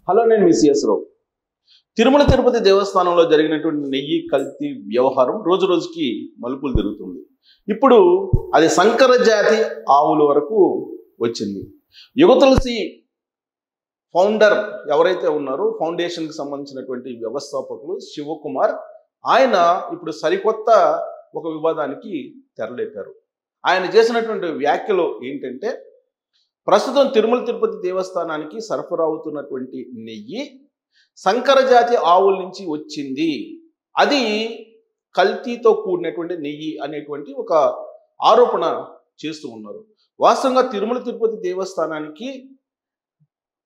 Hello, నేను మిసిఎస్ రావు. తిరుమల తిరుపతి దేవస్థానంలో జరిగినటువంటి నెయ్యి కల్తీ వ్యవహారం రోజు రోజుకి మలుపులు తిరుగుతుంది. ఇప్పుడు అది సంకర జాతి ఆవుల వరకు వచ్చింది. యుగతులసి ఫౌండర్ ఎవరైతే ఉన్నారో, ఫౌండేషన్కి సంబంధించినటువంటి వ్యవస్థాపకులు శివకుమార్, ఆయన ఇప్పుడు సరికొత్త ఒక వివాదానికి తెరలేపారు. ఆయన చేసినటువంటి వ్యాఖ్యలు ఏంటంటే, ప్రస్తుతం తిరుమల తిరుపతి దేవస్థానానికి సరఫరా అవుతున్నటువంటి నెయ్యి సంకర జాతి ఆవుల నుంచి వచ్చింది, అది కల్తీతో కూడినటువంటి నెయ్యి అనేటువంటి ఒక ఆరోపణ చేస్తూ ఉన్నారు. వాస్తవంగా తిరుమల తిరుపతి దేవస్థానానికి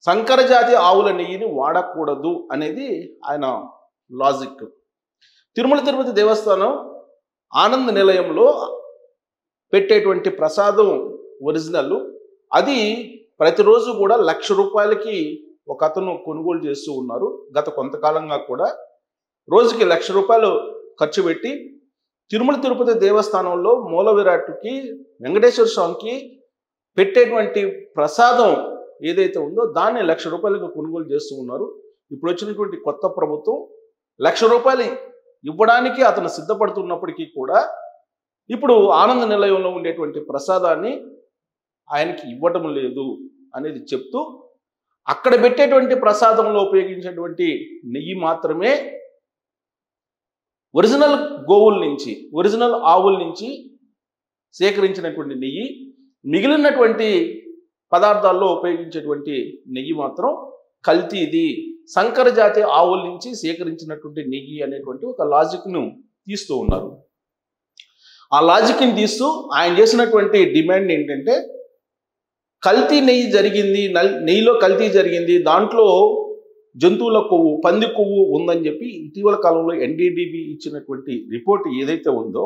సంకర జాతి ఆవుల నెయ్యిని వాడకూడదు అనేది ఆయన లాజిక్. తిరుమల తిరుపతి దేవస్థానం ఆనంద నిలయంలో పెట్టేటువంటి ప్రసాదం ఒరిజినల్, అది ప్రతిరోజు కూడా ₹1,00,000 ఒక అతను కొనుగోలు చేస్తూ ఉన్నారు. గత కొంతకాలంగా కూడా రోజుకి ₹1,00,000 ఖర్చు పెట్టి తిరుమల తిరుపతి దేవస్థానంలో మూల విరాట్కి, వెంకటేశ్వర స్వామికి పెట్టేటువంటి ప్రసాదం ఏదైతే ఉందో దాన్ని ₹1,00,000 కొనుగోలు చేస్తూ ఉన్నారు. ఇప్పుడు వచ్చినటువంటి కొత్త ప్రభుత్వం ₹1,00,000 ఇవ్వడానికి అతను సిద్ధపడుతున్నప్పటికీ కూడా ఇప్పుడు ఆనంద నిలయంలో ఉండేటువంటి ప్రసాదాన్ని ఆయనకి ఇవ్వటం లేదు అనేది చెప్తూ, అక్కడ పెట్టేటువంటి ప్రసాదంలో ఉపయోగించేటువంటి నెయ్యి మాత్రమే ఒరిజినల్ గోవుల నుంచి, ఒరిజినల్ ఆవుల నుంచి సేకరించినటువంటి నెయ్యి, మిగిలినటువంటి పదార్థాల్లో ఉపయోగించేటువంటి నెయ్యి మాత్రం కల్తీది, సంకర జాతి ఆవుల నుంచి సేకరించినటువంటి నెయ్యి అనేటువంటి ఒక లాజిక్ను తీస్తూ ఉన్నారు. ఆ లాజిక్ని తీస్తూ ఆయన చేసినటువంటి డిమాండ్ ఏంటంటే, కల్తీ నెయ్యి జరిగింది, నెయ్యిలో కల్తీ జరిగింది, దాంట్లో జంతువుల కొవ్వు, పంది కొవ్వు ఉందని చెప్పి ఇటీవల కాలంలో NDDB ఇచ్చినటువంటి రిపోర్ట్ ఏదైతే ఉందో,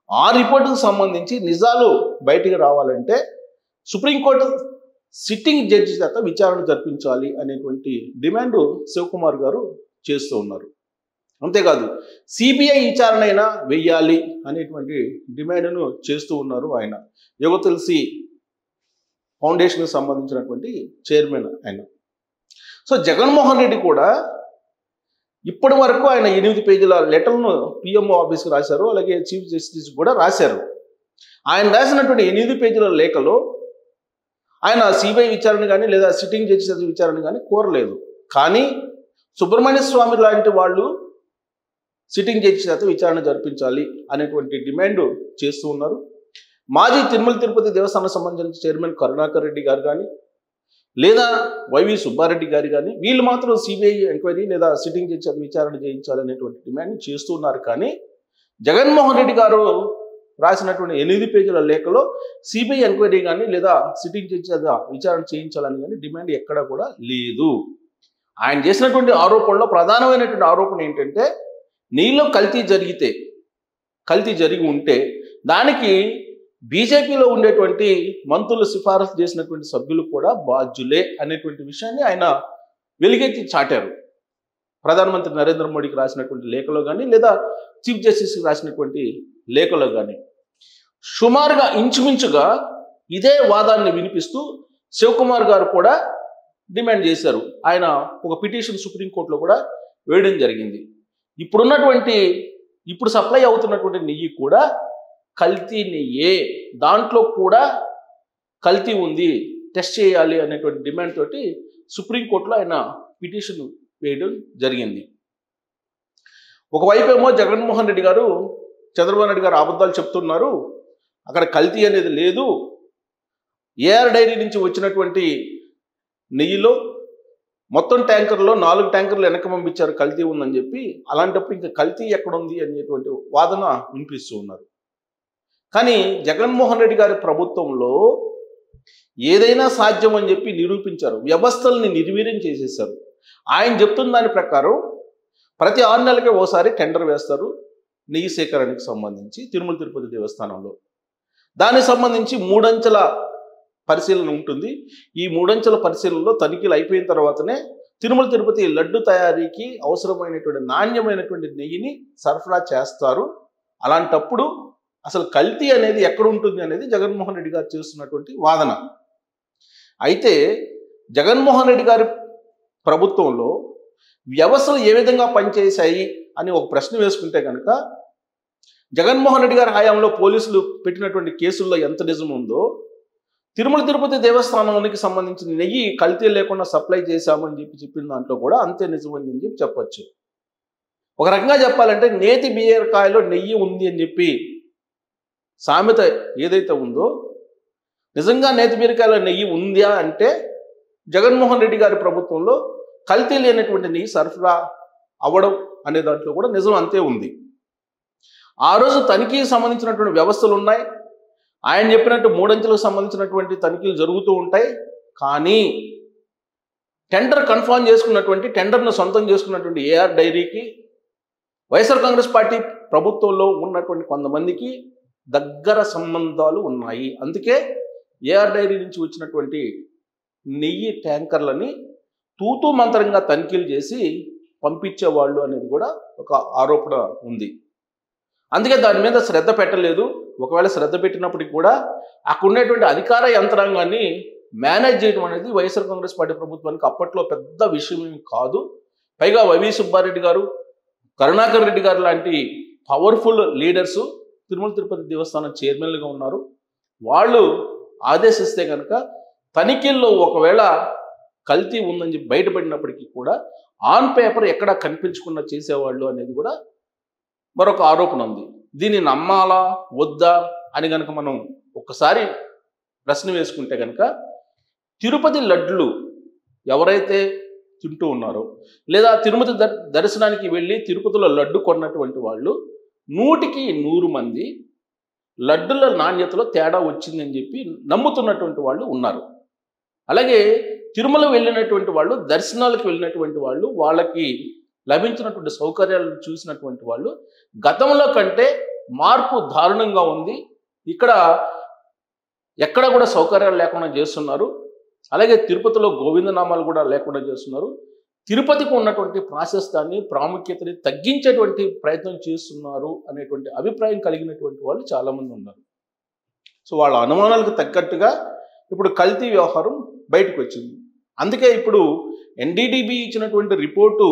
ఆ రిపోర్టుకు సంబంధించి నిజాలు బయటికి రావాలంటే సుప్రీంకోర్టు సిట్టింగ్ జడ్జి చేత విచారణ జరిపించాలి అనేటువంటి డిమాండ్ శివకుమార్ గారు చేస్తూ ఉన్నారు. అంతేకాదు CBI విచారణ అయినా వెయ్యాలి అనేటువంటి డిమాండ్ను చేస్తూ ఉన్నారు ఆయన. యుగతులసి ఫౌండేషన్కి సంబంధించినటువంటి చైర్మన్ ఆయన. సో జగన్మోహన్ రెడ్డి కూడా ఇప్పటి వరకు ఆయన 8 పేజీల లెటర్ను PMO ఆఫీస్కి రాశారు, అలాగే చీఫ్ జస్టిస్ కూడా రాశారు. ఆయన రాసినటువంటి 8 పేజీల లేఖలో ఆయన CBI విచారణ కానీ లేదా సిట్టింగ్ జడ్జి విచారణ కానీ కోరలేదు. కానీ సుబ్రహ్మణ్య స్వామి లాంటి వాళ్ళు సిట్టింగ్ జడ్జి చేత విచారణ జరిపించాలి అనేటువంటి డిమాండ్ చేస్తూ ఉన్నారు. మాజీ తిరుమల తిరుపతి దేవస్థానం సంబంధించిన చైర్మన్ కరుణాకర్ రెడ్డి గారు కానీ, లేదా వైవి సుబ్బారెడ్డి గారు కానీ, వీళ్ళు మాత్రం CBI ఎంక్వైరీ లేదా సిట్టింగ్ జడ్జి చేత విచారణ చేయించాలనేటువంటి డిమాండ్ చేస్తూ ఉన్నారు. కానీ జగన్మోహన్ రెడ్డి గారు రాసినటువంటి 8 పేజీల లేఖలో CBI ఎంక్వైరీ కానీ లేదా సిట్టింగ్ జడ్జి చేత విచారణ చేయించాలని కానీ డిమాండ్ ఎక్కడా కూడా లేదు. ఆయన చేసినటువంటి ఆరోపణలో ప్రధానమైనటువంటి ఆరోపణ ఏంటంటే, నీళ్ళు కల్తీ జరిగి ఉంటే దానికి బీజేపీలో ఉండేటువంటి మంత్రులు సిఫారసు చేసినటువంటి సభ్యులు కూడా బాధ్యులే అనేటువంటి విషయాన్ని ఆయన వెలుగెత్తి చాటారు. ప్రధానమంత్రి నరేంద్ర మోడీకి రాసినటువంటి లేఖలో కానీ లేదా చీఫ్ జస్టిస్కి రాసినటువంటి లేఖలో కానీ సుమారుగా ఇంచుమించుగా ఇదే వాదాన్ని వినిపిస్తూ శివకుమార్ గారు కూడా డిమాండ్ చేశారు. ఆయన ఒక పిటిషన్ సుప్రీంకోర్టులో కూడా వేయడం జరిగింది. ఇప్పుడు సప్లై అవుతున్నటువంటి నెయ్యి కూడా కల్తీ నెయ్యే, దాంట్లో కూడా కల్తీ ఉంది, టెస్ట్ చేయాలి అనేటువంటి డిమాండ్ తోటి సుప్రీంకోర్టులో ఆయన పిటిషన్ వేయడం జరిగింది. ఒకవైపు ఏమో జగన్మోహన్ రెడ్డి గారు, చంద్రబాబు నాయుడు గారు అబద్ధాలు చెప్తున్నారు, అక్కడ కల్తీ అనేది లేదు, ఏఆర్ డైరీ నుంచి వచ్చినటువంటి నెయ్యిలో మొత్తం ట్యాంకర్లో 4 ట్యాంకర్లు వెనక్కి పంపించారు, కల్తీ ఉందని చెప్పి. అలాంటప్పుడు ఇంకా కల్తీ ఎక్కడుంది అనేటువంటి వాదన వినిపిస్తూ ఉన్నారు. కానీ జగన్మోహన్ రెడ్డి గారి ప్రభుత్వంలో ఏదైనా సాధ్యం అని చెప్పి నిరూపించారు, వ్యవస్థల్ని నిర్వీర్యం చేసేసారు. ఆయన చెప్తున్న దాని ప్రకారం ప్రతి 6 నెలలకే ఓసారి టెండర్ వేస్తారు నెయ్యి సేకరణకు సంబంధించి తిరుమల తిరుపతి దేవస్థానంలో. దానికి సంబంధించి 3 అంచెల పరిశీలన ఉంటుంది. ఈ 3 అంచెల పరిశీలనలో తనిఖీలు అయిపోయిన తర్వాతనే తిరుమల తిరుపతి లడ్డు తయారీకి అవసరమైనటువంటి నాణ్యమైనటువంటి నెయ్యిని సరఫరా చేస్తారు. అలాంటప్పుడు అసలు కల్తీ అనేది ఎక్కడ ఉంటుంది అనేది జగన్మోహన్ రెడ్డి గారు చేస్తున్నటువంటి వాదన. అయితే జగన్మోహన్ రెడ్డి గారి ప్రభుత్వంలో వ్యవస్థలు ఏ విధంగా పనిచేశాయి అని ఒక ప్రశ్న వేసుకుంటే కనుక జగన్మోహన్ రెడ్డి గారి హయాంలో పోలీసులు పెట్టినటువంటి కేసుల్లో ఎంత నిజం ఉందో, తిరుమల తిరుపతి దేవస్థానానికి సంబంధించిన నెయ్యి కల్తీ లేకుండా సప్లై చేశామని చెప్పిన దాంట్లో కూడా అంతే నిజమైంది అని చెప్పొచ్చు. ఒక రకంగా చెప్పాలంటే నేతి బీరకాయలో నెయ్యి ఉంది అని చెప్పి సామెత ఏదైతే ఉందో, నిజంగా నేతి బీరకాయలో నెయ్యి ఉందా అంటే జగన్మోహన్ రెడ్డి గారి ప్రభుత్వంలో కల్తీ లేనటువంటి నెయ్యి సరఫరా అవ్వడం అనే దాంట్లో కూడా నిజం అంతే ఉంది. ఆ రోజు తనిఖీకి సంబంధించినటువంటి వ్యవస్థలు ఉన్నాయి. ఆయన చెప్పినట్టు 3 అంచెలకు సంబంధించినటువంటి తనిఖీలు జరుగుతూ ఉంటాయి. కానీ టెండర్ కన్ఫర్మ్ చేసుకున్నటువంటి, టెండర్ను సొంతం చేసుకున్నటువంటి ఏఆర్ డైరీకి వైఎస్ఆర్ కాంగ్రెస్ పార్టీ ప్రభుత్వంలో ఉన్నటువంటి కొంతమందికి దగ్గర సంబంధాలు ఉన్నాయి. అందుకే ఏఆర్ డైరీ నుంచి వచ్చినటువంటి నెయ్యి ట్యాంకర్లని తూతూ మంత్రంగా తనిఖీలు చేసి పంపించేవాళ్ళు అనేది కూడా ఒక ఆరోపణ ఉంది. అందుకే దాని మీద శ్రద్ధ పెట్టలేదు. ఒకవేళ శ్రద్ధ పెట్టినప్పటికీ కూడా అక్కడ ఉండేటువంటి అధికార యంత్రాంగాన్ని మేనేజ్ చేయడం అనేది వైఎస్ఆర్ కాంగ్రెస్ పార్టీ ప్రభుత్వానికి అప్పట్లో పెద్ద విషయం కాదు. పైగా వైవి సుబ్బారెడ్డి గారు, కరుణాకర్ రెడ్డి గారు లాంటి పవర్ఫుల్ లీడర్సు తిరుమల తిరుపతి దేవస్థానం చైర్మన్లుగా ఉన్నారు. వాళ్ళు ఆదేశిస్తే కనుక తనిఖీల్లో ఒకవేళ కల్తీ ఉందని చెప్పి బయటపడినప్పటికీ కూడా ఆన్ పేపర్ ఎక్కడా కనిపించకుండా చేసేవాళ్ళు అనేది కూడా మరొక ఆరోపణ ఉంది. దీన్ని నమ్మాలా వద్దా అని కనుక మనం ఒక్కసారి ప్రశ్న వేసుకుంటే కనుక, తిరుపతి లడ్లు ఎవరైతే తింటూ ఉన్నారో, లేదా తిరుపతి దర్శనానికి వెళ్ళి తిరుపతిలో లడ్డు కొన్నటువంటి వాళ్ళు 100కి 100 మంది లడ్డుల నాణ్యతలో తేడా వచ్చిందని చెప్పి నమ్ముతున్నటువంటి వాళ్ళు ఉన్నారు. అలాగే తిరుమల వెళ్ళినటువంటి వాళ్ళు, దర్శనాలకు వెళ్ళినటువంటి వాళ్ళు, వాళ్ళకి లభించినటువంటి సౌకర్యాలను చూసినటువంటి వాళ్ళు గతంలో కంటే మార్పు దారుణంగా ఉంది. ఇక్కడ ఎక్కడ కూడా సౌకర్యాలు లేకుండా చేస్తున్నారు. అలాగే తిరుపతిలో గోవిందనామాలు కూడా లేకుండా చేస్తున్నారు. తిరుపతికి ఉన్నటువంటి ప్రాశస్త్యాన్ని, ప్రాముఖ్యతని తగ్గించేటువంటి ప్రయత్నం చేస్తున్నారు అనేటువంటి అభిప్రాయం కలిగినటువంటి వాళ్ళు చాలామంది ఉన్నారు. సో వాళ్ళ అనుమానాలకు తగ్గట్టుగా ఇప్పుడు కల్తీ వ్యవహారం బయటకు వచ్చింది. అందుకే ఇప్పుడు ఎన్డీడీబీ ఇచ్చినటువంటి రిపోర్టు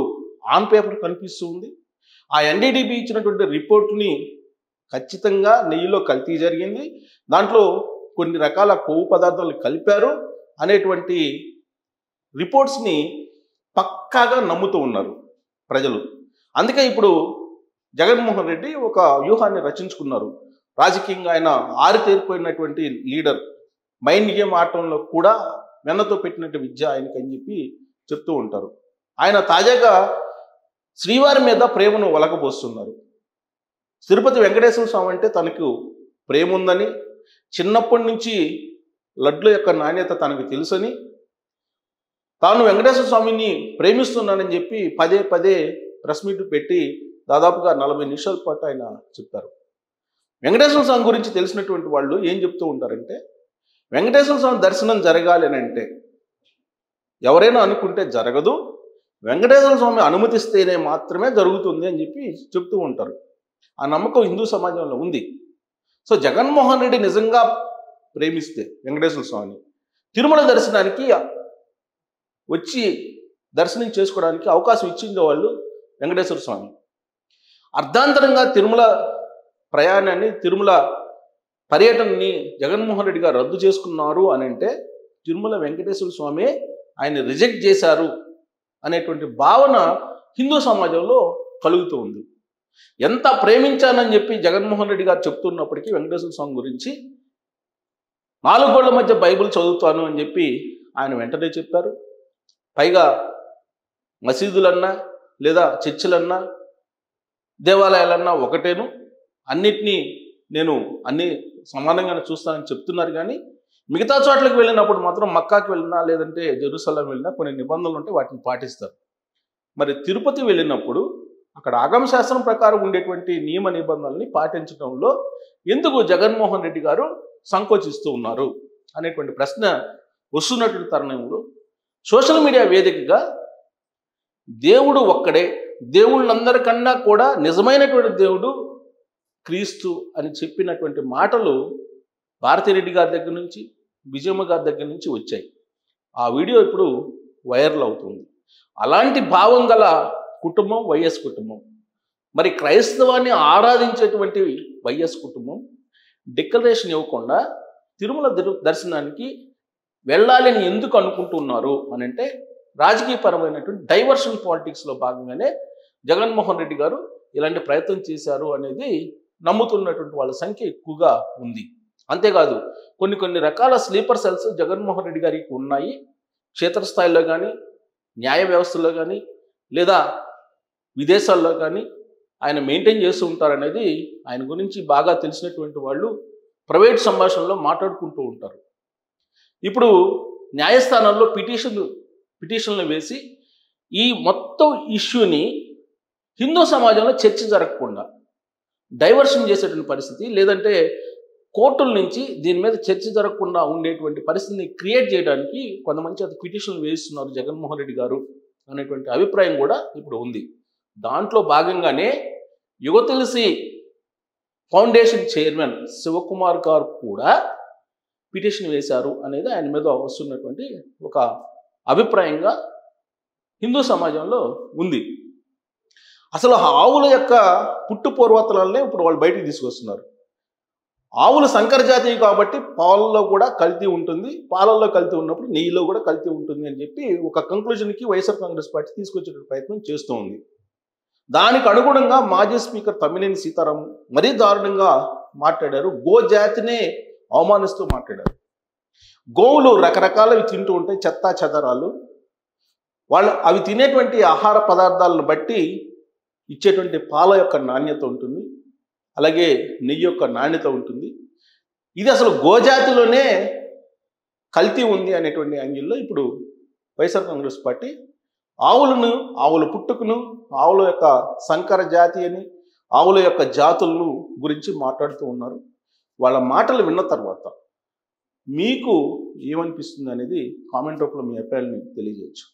ఆన్ పేపర్ కనిపిస్తూ ఉంది. ఆ ఎన్డీడీబీ ఇచ్చినటువంటి రిపోర్టుని ఖచ్చితంగా నెయ్యిలో కల్తీ జరిగింది, దాంట్లో కొన్ని రకాల కొవ్వు పదార్థాలు కలిపారు అనేటువంటి రిపోర్ట్స్ని పక్కాగా నమ్ముతూ ఉన్నారు ప్రజలు. అందుకే ఇప్పుడు జగన్మోహన్ రెడ్డి ఒక వ్యూహాన్ని రచించుకున్నారు. రాజకీయంగా ఆయన ఆరితేరిపోయినటువంటి లీడర్, మైండ్ గేమ్ ఆటంలో కూడా వెన్నతో పెట్టినట్టు విద్య ఆయనకి అని చెప్పి చెప్తూ ఉంటారు. ఆయన తాజాగా శ్రీవారి మీద ప్రేమను ఒలకబోస్తున్నారు. తిరుపతి వెంకటేశ్వర స్వామి అంటే తనకు ప్రేమ ఉందని, చిన్నప్పటి నుంచి లడ్ల యొక్క నాణ్యత తనకు తెలుసని, తాను వెంకటేశ్వర స్వామిని ప్రేమిస్తున్నానని చెప్పి పదే పదే ప్రెస్ మీట్ పెట్టి దాదాపుగా 40 నిమిషాల పాటు ఆయన చెప్తారు. వెంకటేశ్వర స్వామి గురించి తెలిసినటువంటి వాళ్ళు ఏం చెప్తూ ఉంటారంటే, వెంకటేశ్వర స్వామి దర్శనం జరగాలి అని అంటే ఎవరైనా అనుకుంటే జరగదు, వెంకటేశ్వర స్వామి అనుమతిస్తేనే మాత్రమే జరుగుతుంది అని చెప్పి చెప్తూ ఉంటారు. ఆ నమ్మకం హిందూ సమాజంలో ఉంది. సో జగన్మోహన్ రెడ్డి నిజంగా ప్రేమిస్తే వెంకటేశ్వర స్వామిని తిరుమల దర్శనానికి వచ్చి దర్శనం చేసుకోవడానికి అవకాశం ఇచ్చింది వాళ్ళు వెంకటేశ్వర స్వామి. అర్ధాంతరంగా తిరుమల ప్రయాణాన్ని, తిరుమల పర్యటనని జగన్మోహన్ రెడ్డి గారు రద్దు చేసుకున్నారు అని అంటే తిరుమల వెంకటేశ్వర స్వామి ఆయన రిజెక్ట్ చేశారు అనేటువంటి భావన హిందూ సమాజంలో కలుగుతూ ఉంది. ఎంత ప్రేమించానని చెప్పి జగన్మోహన్ రెడ్డి గారు చెప్తున్నప్పటికీ వెంకటేశ్వర స్వామి గురించి 4 గోళ్ల మధ్య బైబిల్ చదువుతాను అని చెప్పి ఆయన వెంటనే చెప్పారు. పైగా మసీదులన్నా లేదా చర్చిలన్నా దేవాలయాలన్నా ఒకటేను, అన్నిటినీ నేను అన్ని సమానంగానే చూస్తానని చెప్తున్నారు. కానీ మిగతా చోట్లకి వెళ్ళినప్పుడు మాత్రం మక్కాకి వెళ్ళినా లేదంటే జెరూసలేం వెళ్ళినా కొన్ని నిబంధనలు ఉంటే వాటిని పాటిస్తారు. మరి తిరుపతి వెళ్ళినప్పుడు అక్కడ ఆగమ శాస్త్రం ప్రకారం ఉండేటువంటి నియమ నిబంధనల్ని పాటించడంలో ఎందుకు జగన్మోహన్ రెడ్డి గారు సంకోచిస్తూ ఉన్నారు అనేటువంటి ప్రశ్న వస్తున్నటువంటి తరుణంలో సోషల్ మీడియా వేదికగా దేవుడు ఒక్కడే, దేవుళ్ళందరికన్నా కూడా నిజమైనటువంటి దేవుడు క్రీస్తు అని చెప్పినటువంటి మాటలు భారతిరెడ్డి గారి దగ్గర నుంచి, విజయమ్మ గారి దగ్గర నుంచి వచ్చాయి. ఆ వీడియో ఇప్పుడు వైరల్ అవుతుంది. అలాంటి భావం గల కుటుంబం వైఎస్ కుటుంబం. మరి క్రైస్తవాన్ని ఆరాధించేటువంటి వైఎస్ కుటుంబం డిక్లరేషన్ ఇవ్వకుండా తిరుమల దర్శనానికి వెళ్ళాలని ఎందుకు అనుకుంటున్నారు అని అంటే రాజకీయపరమైనటువంటి డైవర్షన్ పాలిటిక్స్లో భాగంగానే జగన్మోహన్ రెడ్డి గారు ఇలాంటి ప్రయత్నం చేశారు అనేది నమ్ముతున్నటువంటి వాళ్ళ సంఖ్య ఎక్కువగా ఉంది. అంతేకాదు కొన్ని రకాల స్లీపర్ సెల్స్ జగన్మోహన్ రెడ్డి గారికి ఉన్నాయి. క్షేత్రస్థాయిలో కానీ, న్యాయ వ్యవస్థలో కానీ, లేదా విదేశాల్లో కానీ ఆయన మెయింటైన్ చేస్తూ ఉంటారనేది ఆయన గురించి బాగా తెలిసినటువంటి వాళ్ళు ప్రైవేట్ సంభాషణలో మాట్లాడుకుంటూ ఉంటారు. ఇప్పుడు న్యాయస్థానాల్లో పిటిషన్లు వేసి ఈ మొత్తం ఇష్యూని హిందూ సమాజంలో చర్చ జరగకుండా డైవర్షన్ చేసేటువంటి పరిస్థితి, లేదంటే కోర్టుల నుంచి దీని మీద చర్చ జరగకుండా ఉండేటువంటి పరిస్థితిని క్రియేట్ చేయడానికి కొంతమంది అది పిటిషన్లు వేస్తున్నారు జగన్మోహన్ రెడ్డి గారు అనేటువంటి అభిప్రాయం కూడా ఇప్పుడు ఉంది. దాంట్లో భాగంగానే యువ తులసి ఫౌండేషన్ చైర్మన్ శివకుమార్ గారు కూడా పిటిషన్ వేశారు అనేది ఆయన మీద వస్తున్నటువంటి ఒక అభిప్రాయంగా హిందూ సమాజంలో ఉంది. అసలు ఆవుల యొక్క పుట్టు పూర్వోత్తరాలనే ఇప్పుడు వాళ్ళు బయటికి తీసుకొస్తున్నారు. ఆవులు సంకర జాతి కాబట్టి పాలల్లో కూడా కల్తీ ఉంటుంది, పాలల్లో కల్తీ ఉన్నప్పుడు నెయ్యిలో కూడా కల్తీ ఉంటుంది అని చెప్పి ఒక కంక్లూజన్కి వైఎస్ఆర్ కాంగ్రెస్ పార్టీ తీసుకొచ్చే ప్రయత్నం చేస్తూ ఉంది. దానికి అనుగుణంగా మాజీ స్పీకర్ తమ్మినేని సీతారాం మరీ దారుణంగా మాట్లాడారు. గో జాతినే అవమానిస్తూ మాట్లాడారు. గోవులు రకరకాలవి తింటూ ఉంటాయి, చెత్తా చెదరాలు. వాళ్ళు అవి తినేటువంటి ఆహార పదార్థాలను బట్టి ఇచ్చేటువంటి పాల యొక్క నాణ్యత ఉంటుంది, అలాగే నెయ్యి యొక్క నాణ్యత ఉంటుంది. ఇది అసలు గోజాతిలోనే కల్తీ ఉంది అనేటువంటి యాంగిల్లో ఇప్పుడు వైఎస్ఆర్ కాంగ్రెస్ పార్టీ ఆవుల పుట్టుకను, ఆవుల యొక్క సంకర జాతి అని, ఆవుల యొక్క జాతులను గురించి మాట్లాడుతూ ఉన్నారు. వాళ్ళ మాటలు విన్న తర్వాత మీకు ఏమనిపిస్తుంది అనేది కామెంట్ రూపంలో మీ అభిప్రాయాలను తెలియజేయచ్చు.